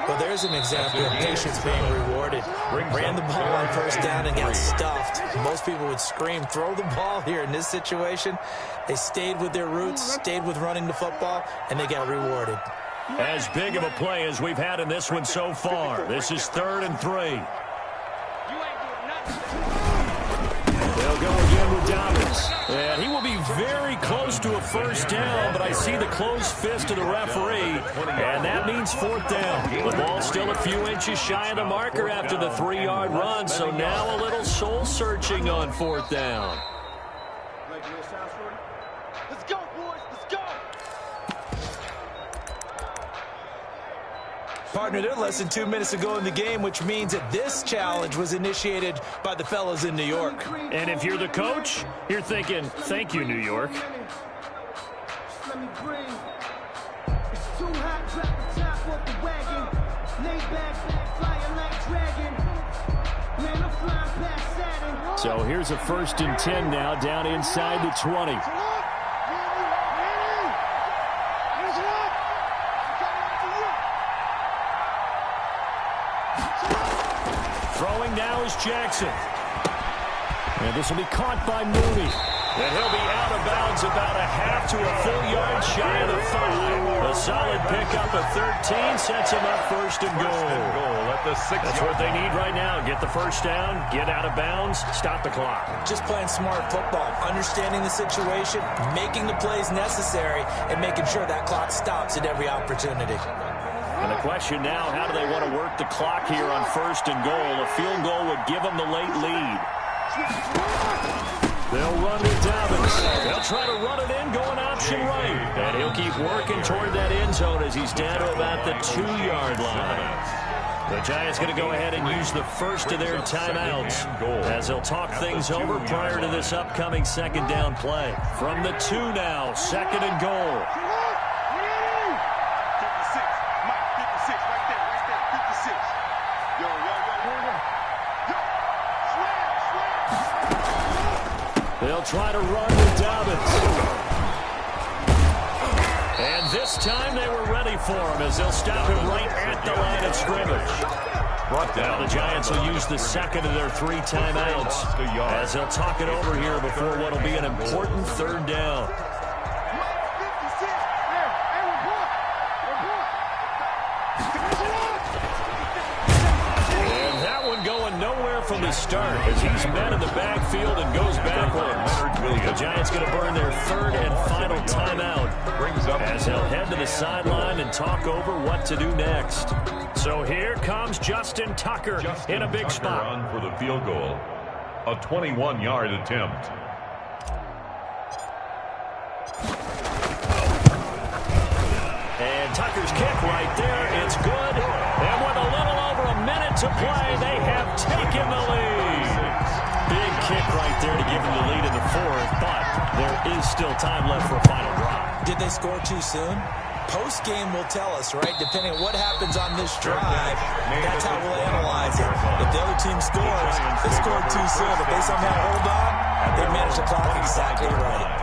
Well, there's an example of patience being rewarded. Ran the ball on first down and got stuffed. Most people would scream, throw the ball here. In this situation, they stayed with their roots, stayed with running the football, and they got rewarded. As big of a play as we've had in this one so far. This is 3rd and 3. They'll go again with Dobbins. And he will be very close to a first down, but I see the closed fist of the referee, and that means 4th down. The ball's still a few inches shy of the marker after the 3-yard run, so now a little soul-searching on 4th down. Let's go, boys. Let's go. Partner, they're less than 2 minutes ago in the game, which means that this challenge was initiated by the fellas in New York. And if you're the coach, you're thinking, thank you, New York. Let me breathe. It's too hot, drop the top off the wagon. Lay back, flying like dragon. Man, I'm flying past Saturn. So here's a 1st and 10 now, down inside the 20. Throwing now is Jackson. And this will be caught by Mooney. And he'll be out of bounds about a half to a full yard shy of the 5. A solid pickup of 13 sets him up 1st and goal. At the 6. That's what they need right now. Get the first down, get out of bounds, stop the clock. Just playing smart football, understanding the situation, making the plays necessary, and making sure that clock stops at every opportunity. And the question now, how do they want to work the clock here on 1st and goal? A field goal would give them the late lead. They'll run with Dobbins. They'll try to run it in, going option right. And he'll keep working toward that end zone as he's down to about the 2-yard line. The Giants going to go ahead and use the first of their timeouts as they'll talk things over prior to this upcoming 2nd down play. From the 2 now, 2nd and goal. they'll try to run with Dobbins. And this time they were ready for him as they'll stop him right at the line of scrimmage. Now the Giants will use the second of their 3 timeouts as they'll talk it over here before what will be an important 3rd down. And that one going nowhere from the start as he's met in the backfield and goes backwards. The Giants going to burn their 3rd and final timeout as they'll head to the sideline and talk over what to do next. So here comes Justin Tucker in a big spot. On for the field goal. A 21-yard attempt. And Tucker's kick right there. It's good. And with a little over a minute to play, they have taken the lead. Big kick right there to give them the lead in the 4th, but there is still time left for a final drive. Did they score too soon? Post-game will tell us, right? Depending on what happens on this drive, that's how we'll analyze it. If the other team scores, they scored too soon. If they somehow hold on, they manage the clock exactly right.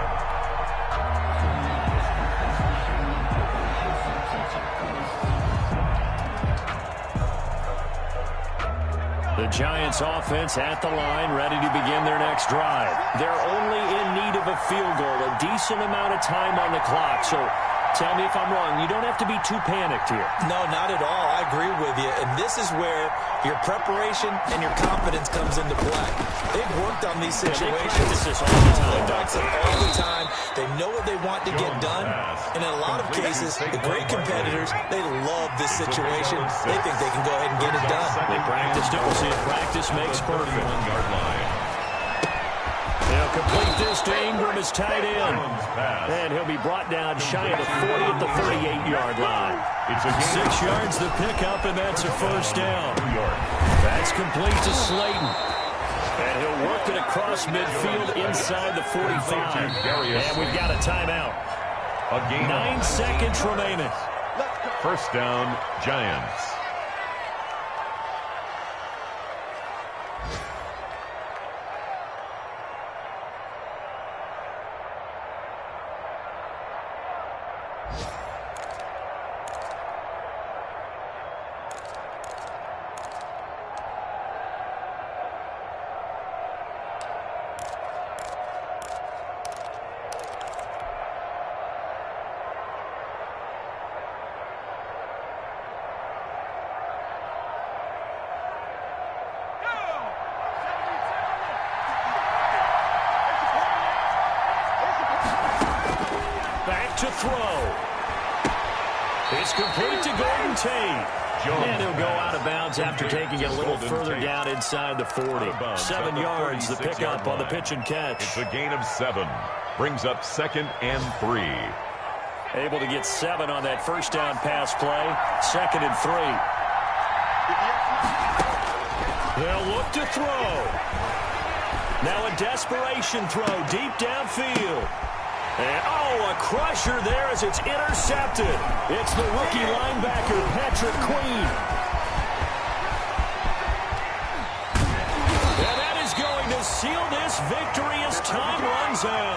The Giants offense at the line, ready to begin their next drive. They're only in need of a field goal, a decent amount of time on the clock. So tell me if I'm wrong. You don't have to be too panicked here. No, not at all. I agree with you. And this is where your preparation and your confidence comes into play. They've worked on these situations. They practice this all the time. They practice it all the time. They know what they want to get done. And in a lot of cases, the great competitors, they love this situation. They think they can go ahead and get it done. They practiced it. We'll see if practice makes perfect. They'll complete this to Ingram as tight end. And he'll be brought down shy of the 40 at the 38-yard line. 6 yards the pickup, and that's a 1st down. That's complete to Slayton. And he'll work it across midfield inside the 45. And we've got a timeout. 9 seconds remaining. 1st down, Giants. To throw. It's complete to Golden Tate. And he'll go out of bounds after taking it a little further down inside the 40. 7 yards, the pickup on the pitch and catch. It's a gain of 7. Brings up 2nd and 3. Able to get 7 on that 1st down pass play. 2nd and 3. They'll look to throw. Now a desperation throw deep downfield. And, a crusher there as it's intercepted. It's the rookie linebacker, Patrick Queen. And that is going to seal this victory as time runs out.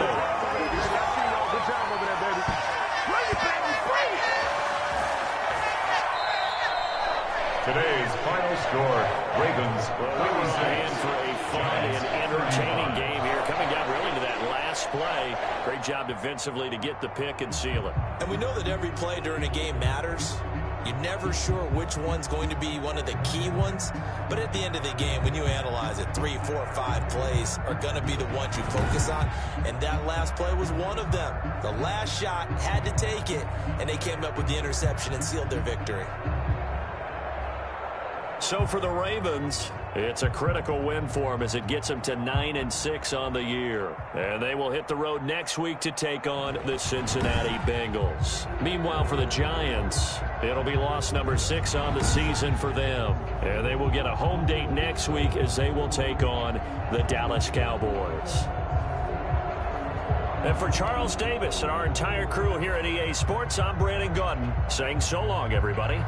Today's final score, Ravens. And for a fun and entertaining game here. Coming down really to that last play. Great job defensively to get the pick and seal it. And we know that every play during a game matters. You're never sure which one's going to be one of the key ones. But at the end of the game, when you analyze it, 3, 4, 5 plays are going to be the ones you focus on. And that last play was one of them. The last shot had to take it, and they came up with the interception and sealed their victory. So for the Ravens, it's a critical win for them as it gets them to 9-6 on the year. And they will hit the road next week to take on the Cincinnati Bengals. Meanwhile, for the Giants, it'll be loss number 6 on the season for them. And they will get a home date next week as they will take on the Dallas Cowboys. And for Charles Davis and our entire crew here at EA Sports, I'm Brandon Gaudin saying so long, everybody.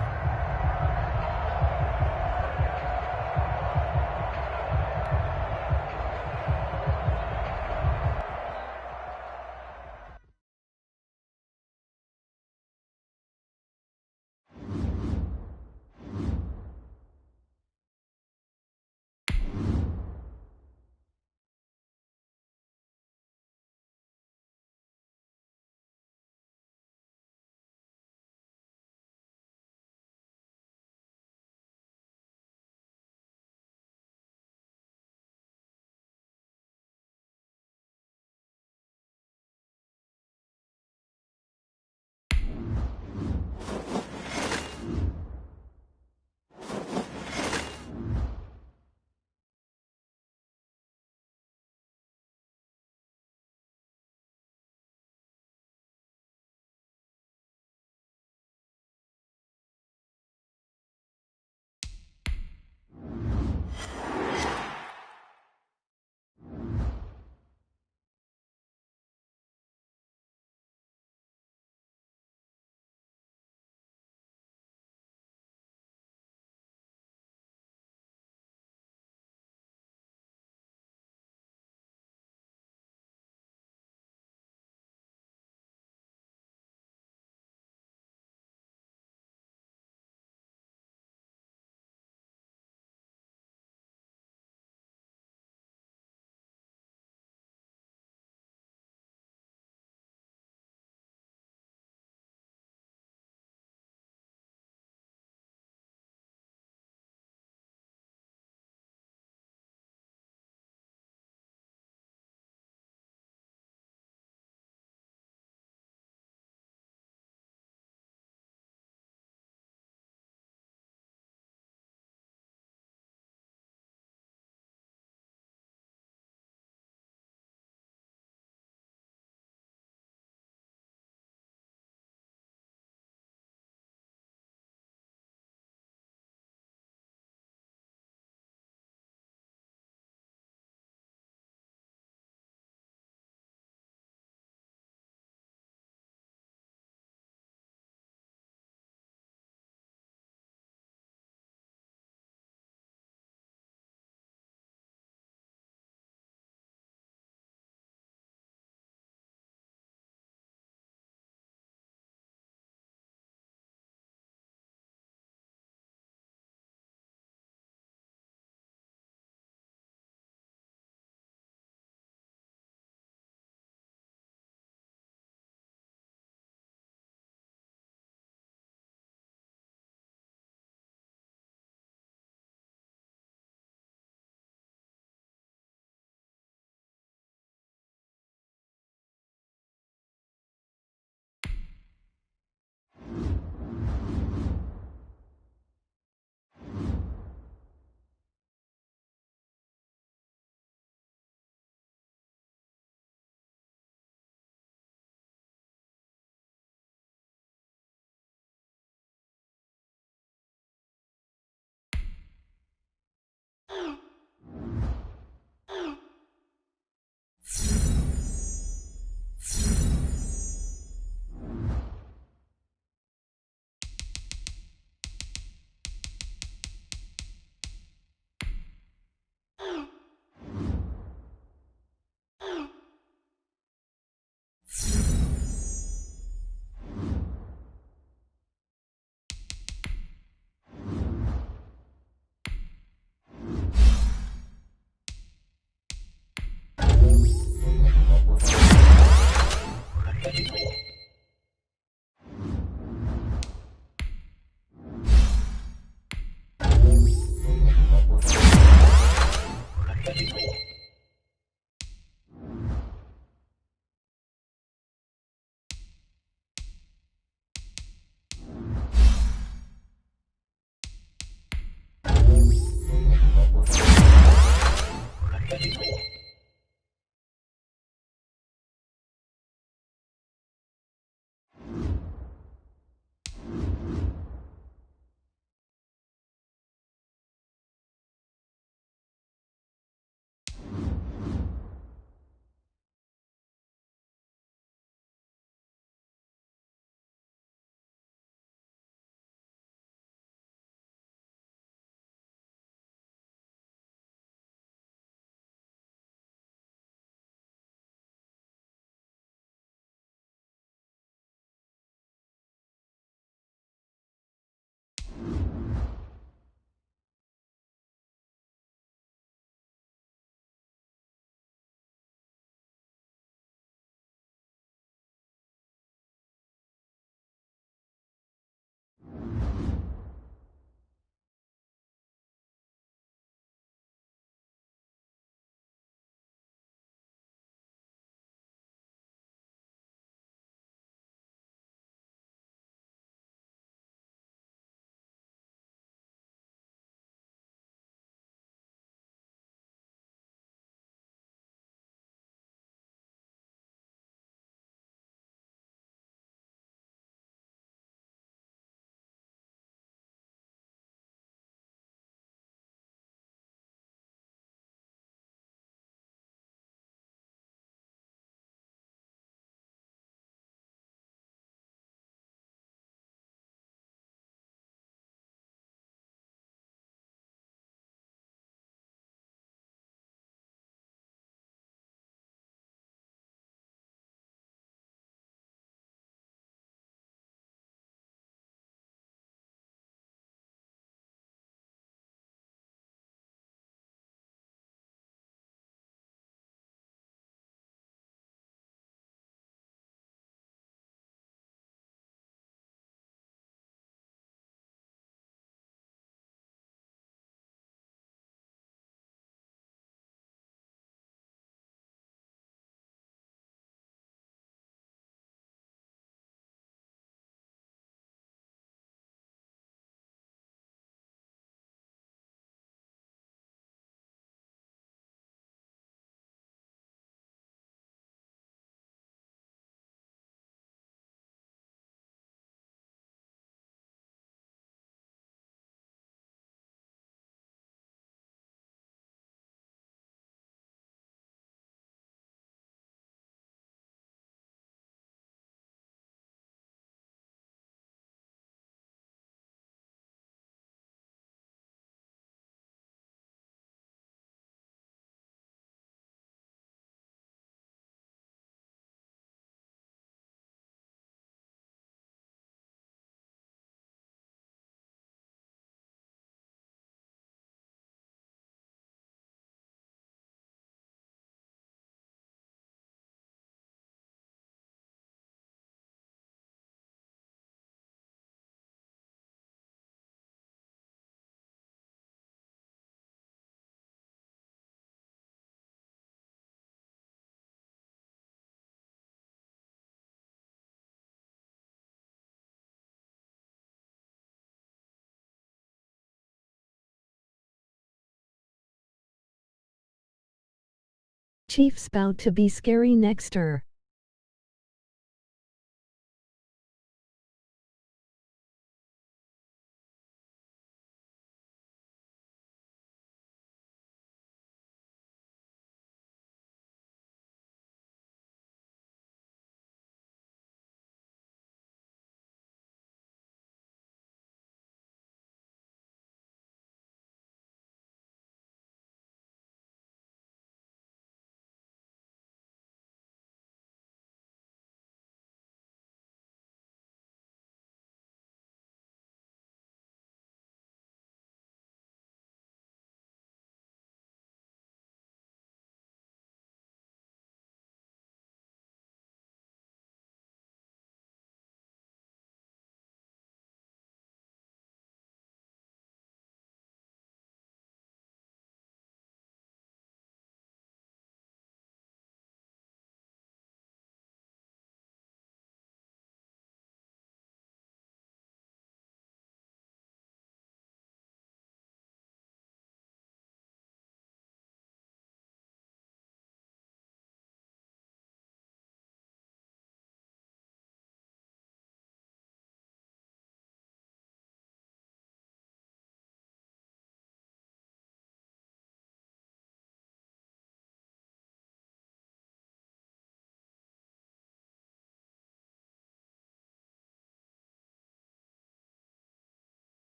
Chiefs bout to be scary nexter.